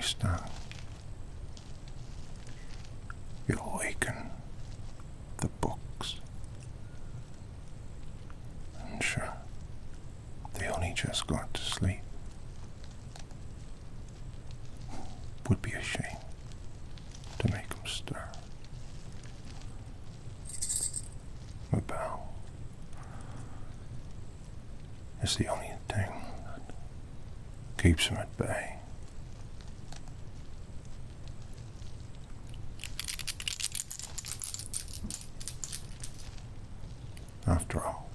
voice down. You'll awaken the books. And sure, they only just got to sleep. Would be a shame to make them stir. A bell is the only thing that keeps them at bay. After all,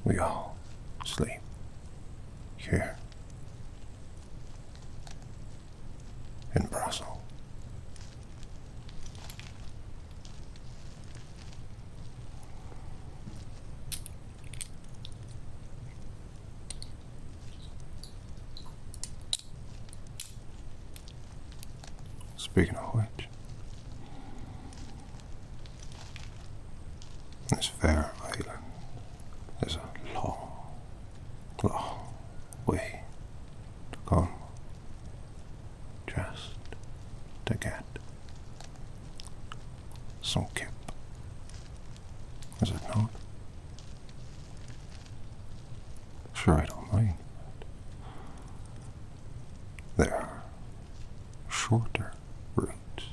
we all sleep here in Brussel. Speaking of which, this fair island is a long, long way to come just to get some kip. Is it not? Sure, I don't mind. There are shorter routes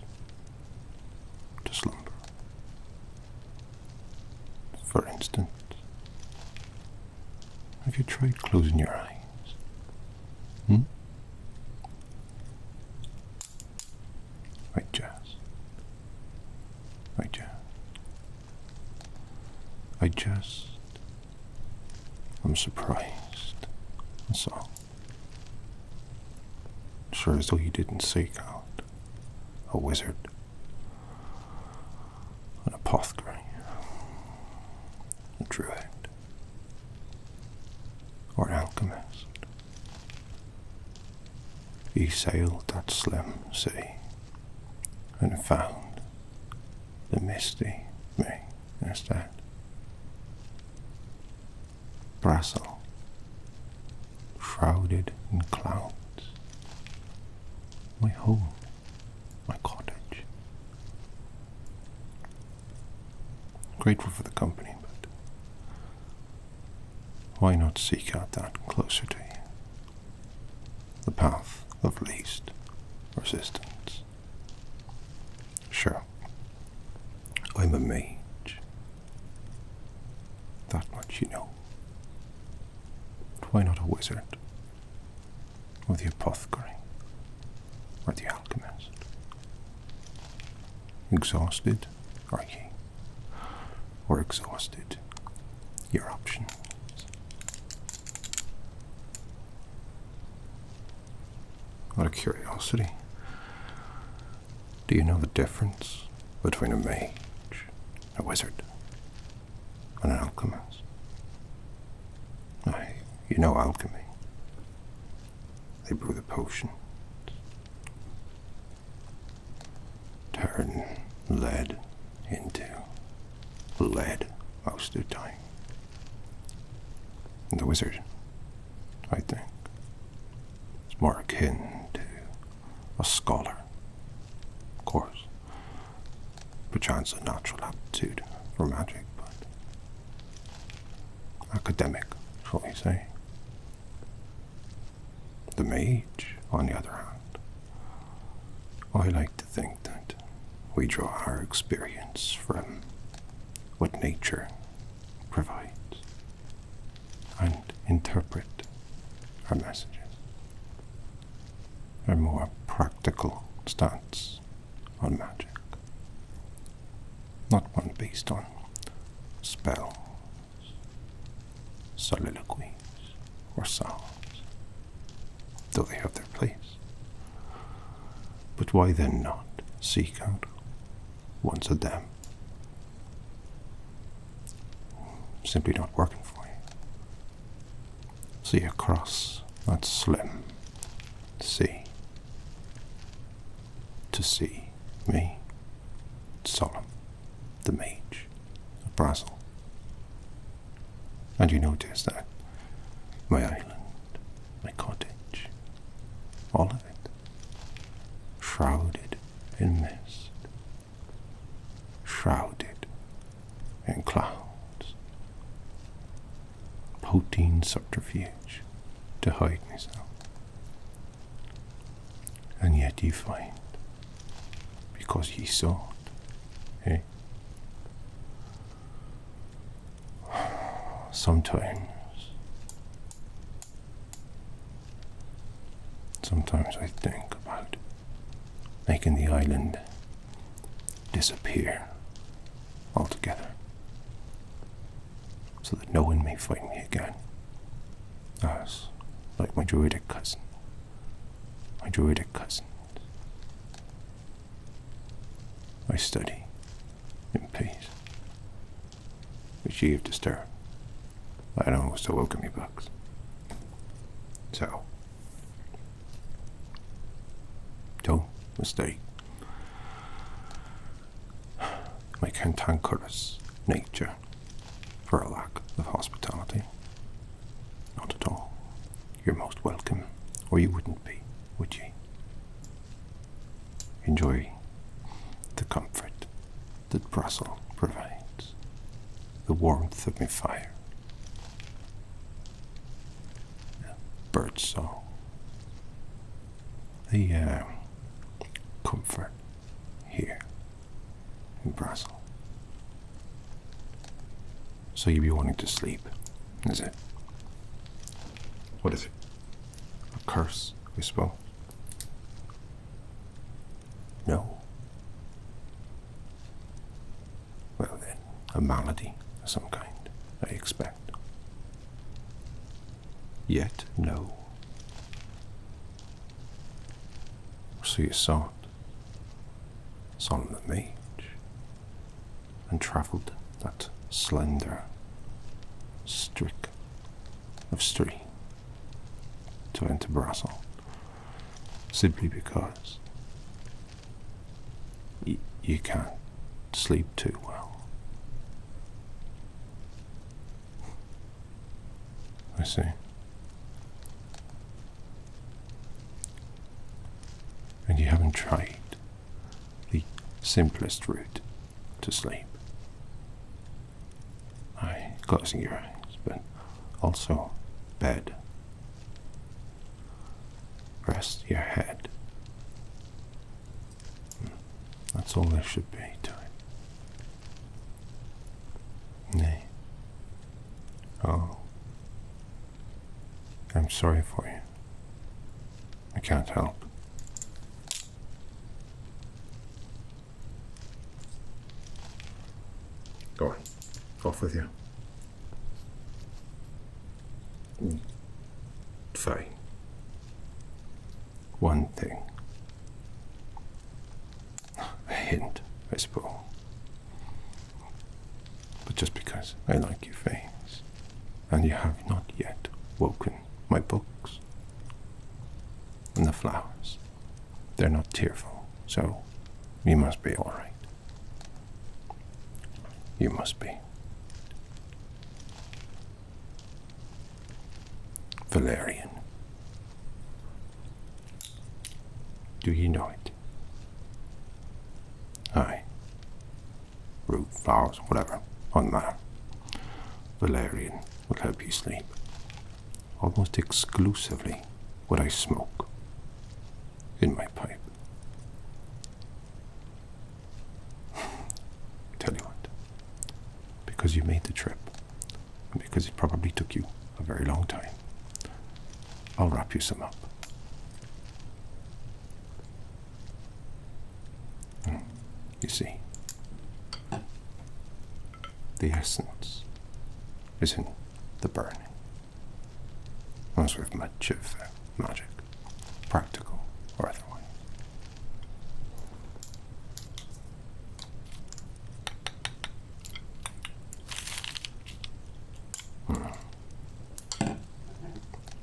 to slumber. For instance, have you tried closing your eyes? I'm surprised. That's all. Sure as though you didn't seek out a wizard, an apothecary, a druid, or an alchemist. He sailed that slim sea and found the misty May instead. Brussel, shrouded in clouds. My home, my cottage. Grateful for the company, but why not seek out that closer to you? The path of least resistance. Sure, I'm a mage. That much you know. But why not a wizard? Or the apothecary? Or the alchemist? Exhausted, are ye? Or exhausted? Your options. Out of curiosity, do you know the difference between a mage, a wizard, and an alchemist? You know alchemy. They brew the potions, turn lead into lead most of the time. And the wizard, I think, is more akin to a scholar, of course, perchance a natural aptitude for magic, but academic, shall we say. The mage, on the other hand, I like to think that we draw our experience from what nature provides and interpret our messages. A more practical stance on magic, not one based on spells, soliloquies, or songs, though they have their place. But why then not seek out once of them? Simply not working for you. See across that slim sea to see me, Solemn the Mage of Brasil. And you notice that my island, my cottage, poteen subterfuge to hide myself. And yet ye find, because ye sought, eh? Sometimes I think about making the island disappear altogether, so that no one may find me again. As, like my druidic cousins, I study in peace, which ye have disturbed. I know it was to alchemy books. So, don't mistake my cantankerous nature for a lack of hospitality. Not at all. You're most welcome, or you wouldn't be, would ye? Enjoy the comfort that Brussel provides, the warmth of my fire, bird song, the comfort here in Brussel. So you be wanting to sleep, is it? What is it? A curse, I suppose? No. Well then, a malady of some kind, I expect. Yet no. So you sought Solemn the Mage, and travelled that slender streak of street to enter Brussel, simply because you can't sleep too well. I see. And you haven't tried the simplest route to sleep. Closing your eyes, but also bed. Rest your head. That's all there should be to it. Nay. Oh. I'm sorry for you. I can't help. Go on. Off with you. Fine. One thing. A hint, I suppose. But just because I like your face, and you have not yet woken my books. And the flowers, they're not tearful, so you must be all right. You must be. Valerian. Do you know it? Aye. Root, flowers, whatever, on matter. Valerian will help you sleep. Almost exclusively what I smoke in my pipe. Tell you what, because you made the trip, and because it probably took you a very long time, I'll wrap you some up. You see, the essence is in the burning, as with much of magic, practical or otherwise.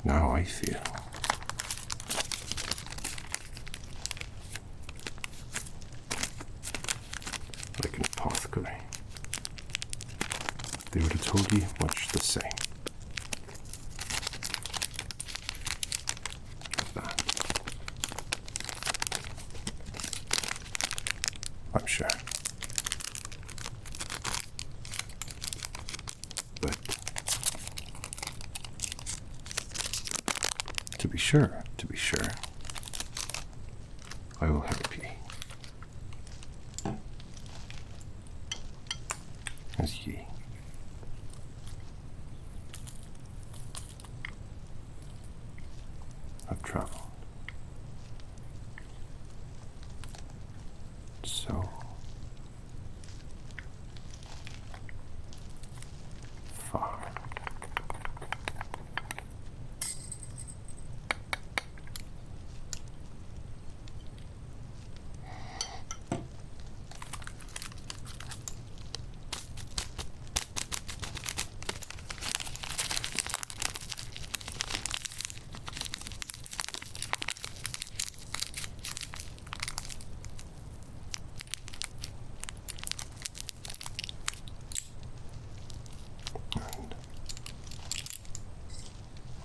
Now I feel like an apothecary. They would have told you much the same. As that. I'm sure. But be sure, I will help ye. As ye have traveled so far.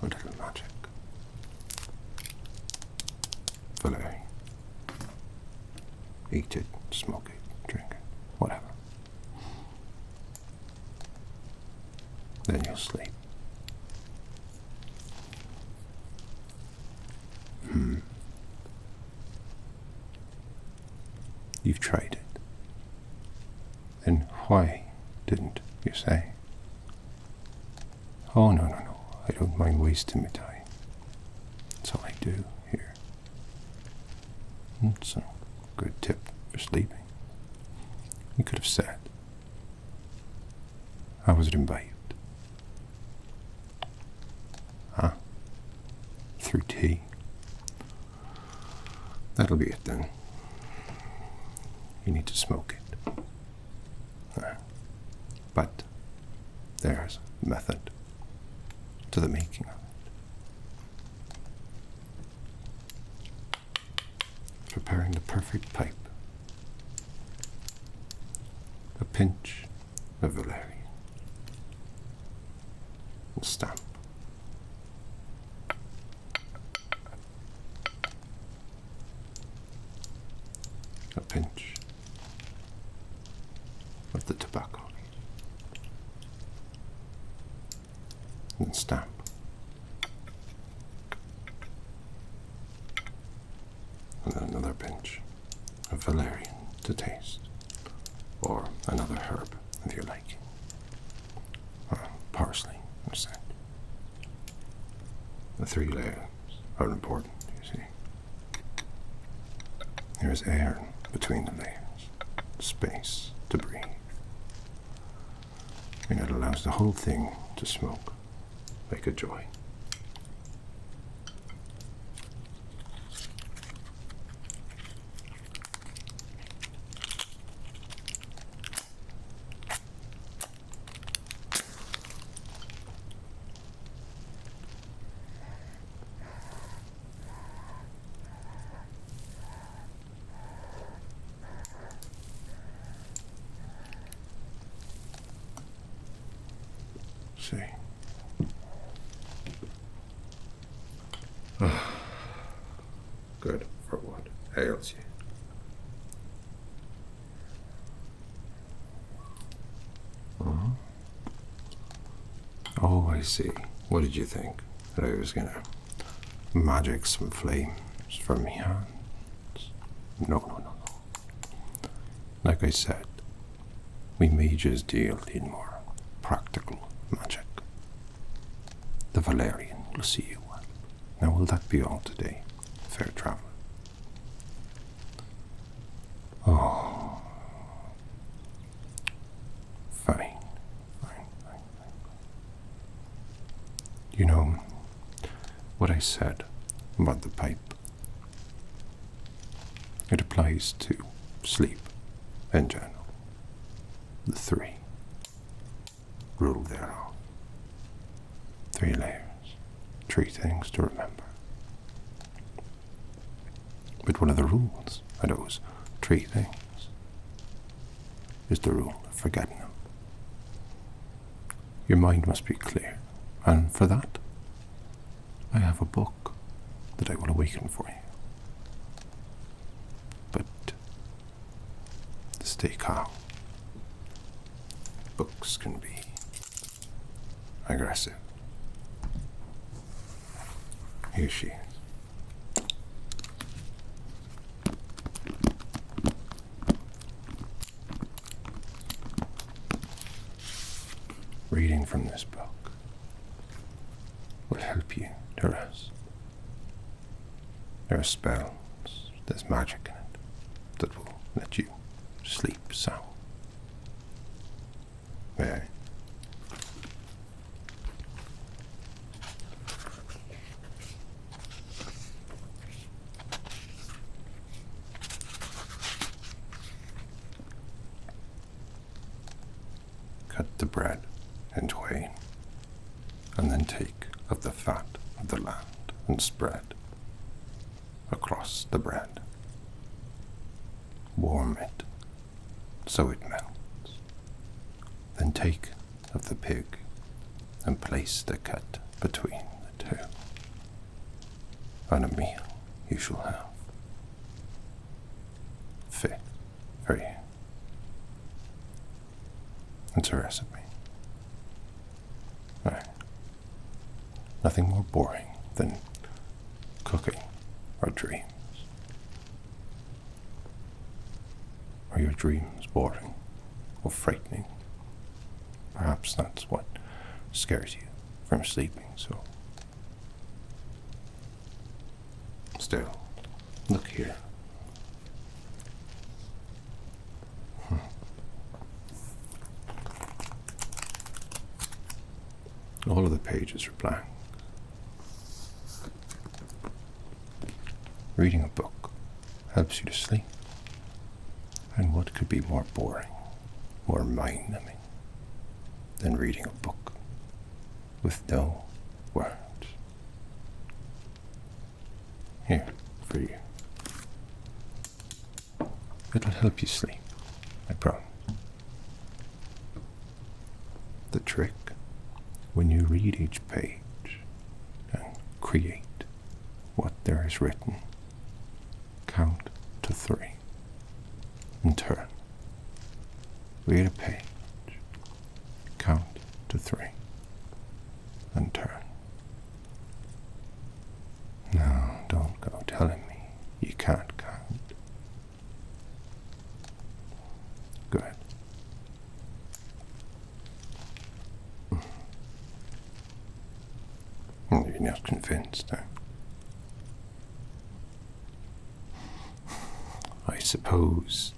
A little magic. Valerian. Eat it, smoke it, drink it, whatever. Then you'll sleep. You've tried it. Then why didn't you say? Oh, no. I don't mind wasting my time. That's all I do here. It's a good tip for sleeping. You could have said, how was it imbibed? Huh? Through tea? That'll be it then. You need to smoke it. But there's a method to the making of it. Preparing the perfect pipe. A pinch of Valerian. And stamp. A pinch of the tobacco leaf. And stamp. And then another pinch of Valerian to taste, or another herb of your liking. Parsley or scent. The 3 layers are important, you see. There is air between the layers, space to breathe. And it allows the whole thing to smoke like a joy. See. Good for what ails you. Oh, I see. What did you think? That I was gonna magic some flames from my hands? No. Like I said, we mages deal in more practical magic. The Valerian will see you well. Now, will that be all today, fair traveler? Oh, fine. You know, what I said about the pipe, it applies to sleep in general. The 3 rule thereof. 3 layers, 3 things to remember. But one of the rules of those 3 things is the rule of forgetting them. Your mind must be clear, and for that, I have a book that I will awaken for you. But stay calm. Books can be aggressive. Here she is. Reading from this book will help you to rest. There are spells, there's magic in it that will let you sleep sound. May I? Cut the bread in twain, and then take of the fat of the land and spread across the bread. Warm it so it melts. Then take of the pig and place the cut between the two. And a meal you shall have, fit for you. It's a recipe. Right. Nothing more boring than cooking our dreams. Are your dreams boring or frightening? Perhaps that's what scares you from sleeping, so. Still, look here. All of the pages are blank. Reading a book helps you to sleep. And what could be more boring, more mind-numbing, than reading a book with no words? Here, for you. It'll help you sleep, I promise. The trick, when you read each page and create what there is written, count to 3 and turn. Read a page, count to 3 and turn. No, don't go telling me you can't count. Good. You're not convinced, huh? I suppose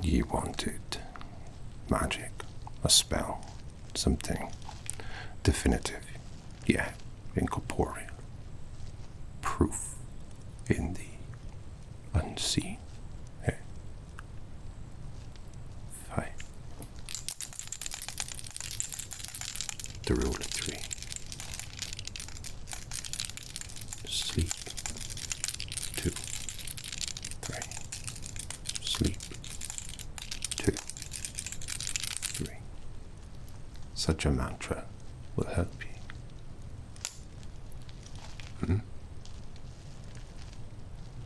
you wanted magic, a spell, something definitive, yet incorporeal, proof in the unseen. Eh? Fine. The rule of 3. Sleep. 2, 3. Sleep. 2, 3. Such a mantra will help you.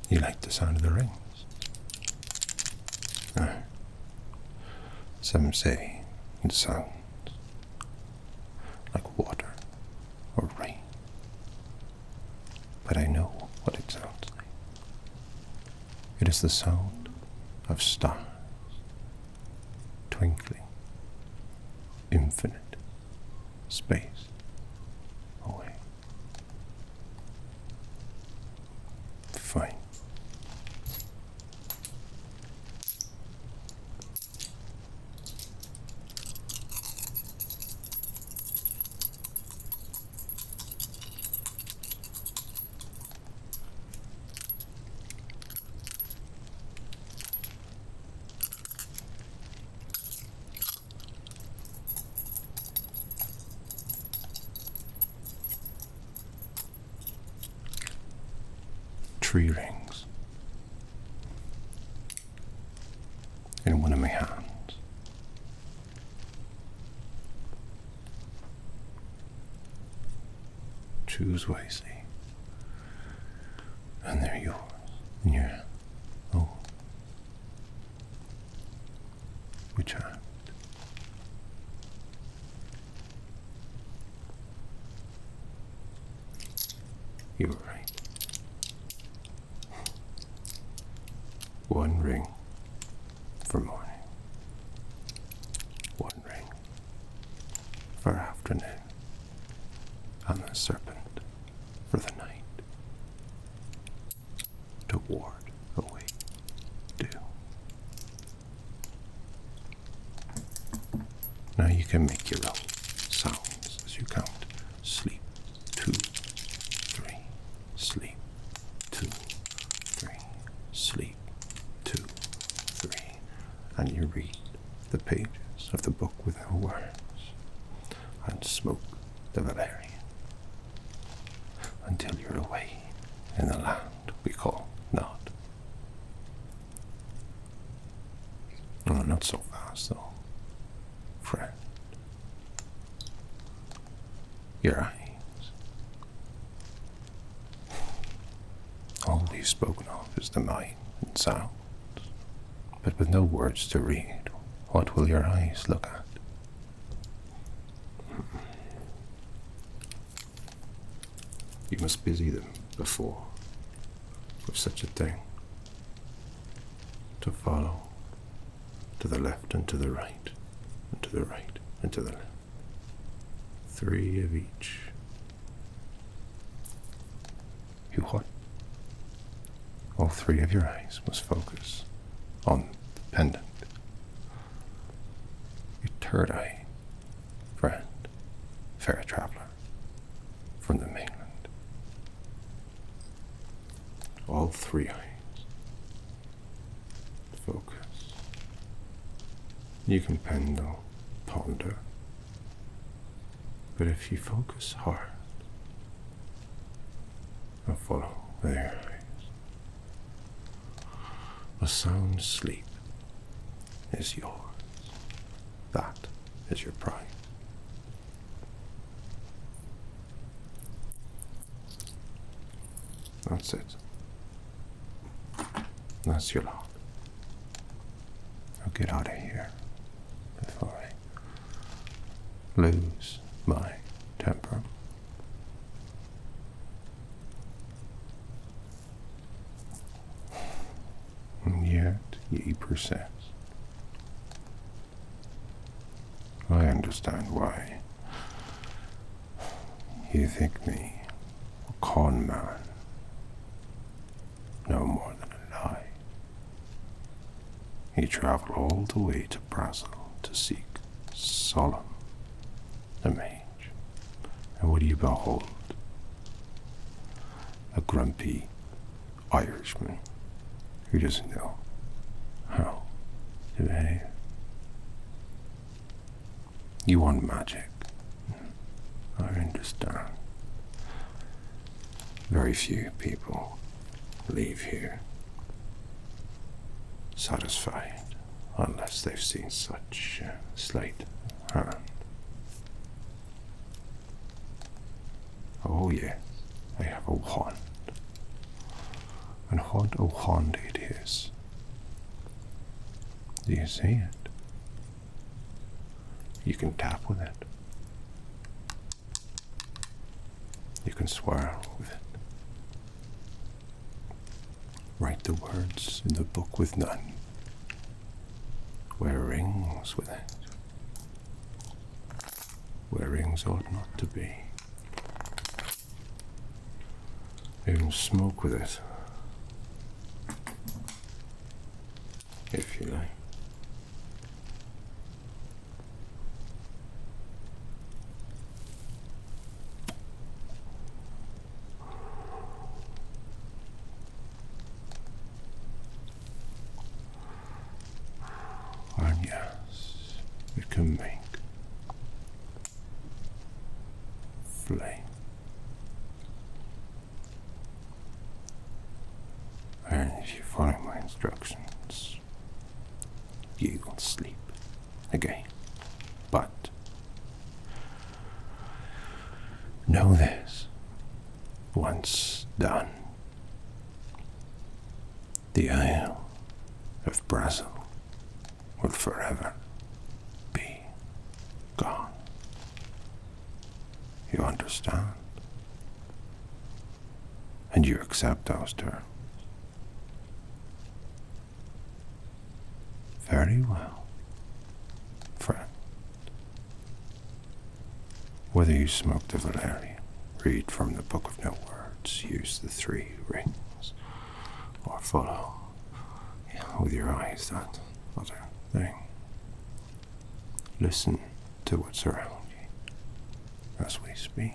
You like the sound of the rings? Some say it sounds like water or rain. But I know what it sounds like. It is the sound of stars twinkling, infinite space away. Fine. Tree rings in one of my hands. Choose wisely, and they're yours in your own. Which hand? You were right. One ring for morning. One ring for afternoon. And the serpent for the night. To ward away dew. Now you can make your own sounds as you count. Sleep, 2, 3, sleep, 2, 3, sleep, 2, 3, and you read the pages of the book with no words, and smoke the Valerian, until you're away in the land we call Nod. Oh, not so fast, though, friend. Your eyes. All we've spoken of is the mind and sounds, but with no words to read, what will your eyes look at? You must busy them before, with such a thing, to follow to the left and to the right, and to the right and to the left. 3 of each. You what? All 3 of your eyes must focus on the pendant. Your third eye, friend, fair traveler, from the mainland. All 3 eyes. Focus. You can pendle, ponder, but if you focus hard and follow with your eyes, a sound sleep is yours. That is your prize. That's it. That's your lot. Now get out of here before I lose my temper. And yet ye persist. I understand why. You think me a con man, no more than a lie. He traveled all the way to Brasil to seek Solemn the Mage. And what do you behold? A grumpy Irishman who doesn't know how to behave. You want magic. I understand. Very few people leave here satisfied unless they've seen such sleight of hand. Oh yes, I have a wand. And what a wand it is. Do you see it? You can tap with it. You can swirl with it. Write the words in the book with none. Wear rings with it. Where rings ought not to be. Even smoke with it, if you like. And yes, it can make flame. And if you follow my instructions, you will sleep again. But know this, once done, the Isle of Brussels will forever be gone. You understand? And you accept those terms. Very well, friend. Whether you smoke the Valerian, read from the Book of No Words, use the 3 rings, or follow with your eyes that other thing, listen to what's around you as we speak,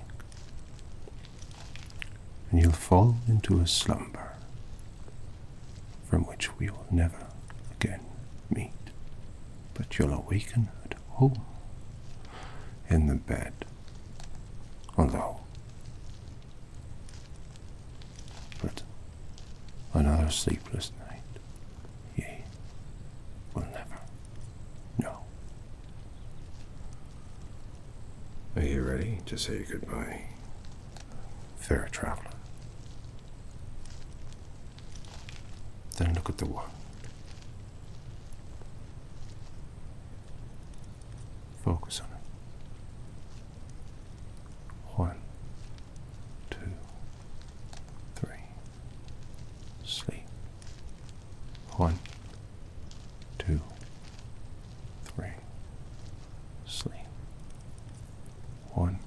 and you'll fall into a slumber from which we will never again meet, but you'll awaken at home in the bed, although but another sleepless night ye will never know. Are you ready to say goodbye, fair traveler? Then look at the one. Focus on it. 1, 2, 3. Sleep. 1, 2, 3. Sleep. 1,